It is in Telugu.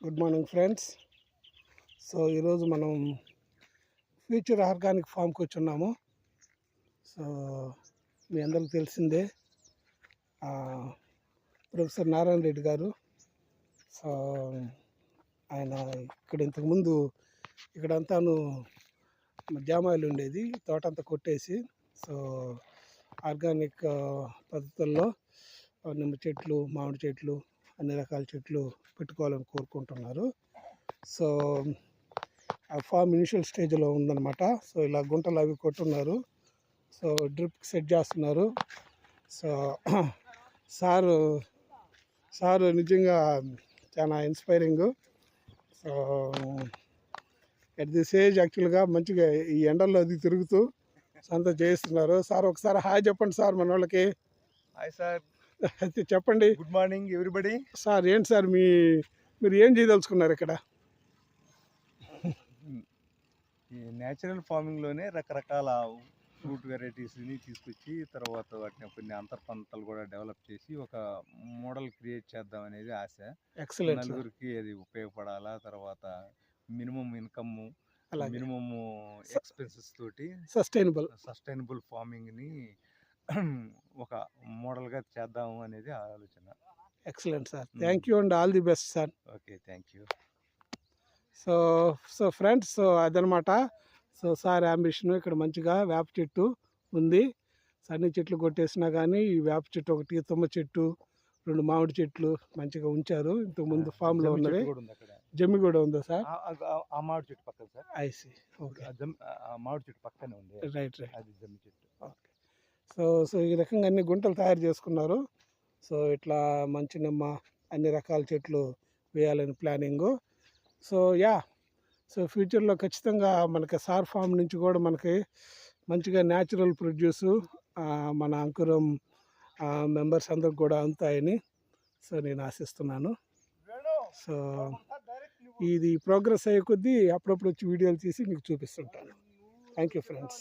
Good morning friends. సో ఈరోజు మనం ఫ్యూచర్ ఆర్గానిక్ ఫామ్కి వచ్చున్నాము. సో మీ అందరికి తెలిసిందే ప్రొఫెసర్ నారాయణ రెడ్డి గారు. సో ఆయన ఇక్కడ ఇంతకుముందు ఇక్కడంతాను జామాయిలు ఉండేది, తోటంతా కొట్టేసి సో ఆర్గానిక్ పద్ధతుల్లో నిమ్మ చెట్లు, మామిడి చెట్లు, అన్ని రకాల చెట్లు పెట్టుకోవాలని కోరుకుంటున్నారు. సో ఆ ఫామ్ ఇనిషియల్ స్టేజ్లో ఉందన్నమాట. సో ఇలా గుంటలు అవి కొట్టున్నారు. సో డ్రిప్ సెట్ చేస్తున్నారు. సో సారు నిజంగా చాలా inspiring. So at this age యాక్చువల్గా మంచిగా ఈ ఎండల్లో అది తిరుగుతూ అంతా చేస్తున్నారు. సార్ ఒకసారి హాయ్ చెప్పండి సార్ మన వాళ్ళకి. Hi sir. అయితే చెప్పండి. Good morning everybody. సార్ ఏంటి సార్ మీరు ఏం చేయదలుచుకున్నారు ఇక్కడ? ఈ న్యాచురల్ ఫార్మింగ్లోనే రకరకాల ఫ్రూట్ వెరైటీస్ని తీసుకొచ్చి తర్వాత వాటిని కొన్ని అంతర్ పంటలు కూడా డెవలప్ చేసి ఒక మోడల్ క్రియేట్ చేద్దాం అనేది ఆశ. ఎక్సలెంట్. నలుగురికి అది ఉపయోగపడాలా, తర్వాత మినిమం ఇన్కమ్, మినిమం ఎక్స్పెన్సెస్ తోటి సస్టైనబుల్ ఫార్మింగ్ని ఒక మోడల్గా చేద్దాము అనేది ఆలోచన. Excellent sir. Thank you and all the best sir. Okay, thank you. So friends, so అదనమాట. సో సార్ అంబిషన్ ఇక్కడ మంచిగా వేప చెట్టు ఉంది. అన్ని చెట్లు కొట్టేసినా కానీ ఈ వేప చెట్టు ఒకటి, తుమ్మ చెట్టు, 2 మామిడి చెట్లు మంచిగా ఉంచారు. ఇంతకుముందు ఫామ్లో ఉన్నవి. జమ్మి కూడా ఉందా సార్? ఆ మామిడి చెట్టు పక్కన సార్. ఐసి. ఓకే, మామిడి చెట్టు పక్కనే ఉంది. రైట్. అది జమ్మి చెట్టు. ఓకే. సో ఈ రకంగా అన్ని గుంటలు తయారు చేసుకున్నారు. సో ఇట్లా మంచి నిమ్మ, అన్ని రకాల చెట్లు వేయాలని ప్లానింగు. సో ఫ్యూచర్లో ఖచ్చితంగా మనకి సార్ ఫామ్ నుంచి కూడా మనకి మంచిగా న్యాచురల్ ప్రొడ్యూసు మన అంకురం మెంబర్స్ అందరికి కూడా అందుతాయని సో నేను ఆశిస్తున్నాను. సో ఇది ప్రోగ్రెస్ అయ్యే కొద్దీ అప్పుడప్పుడు వచ్చి వీడియోలు తీసి మీకు చూపిస్తుంటాను. Thank you friends.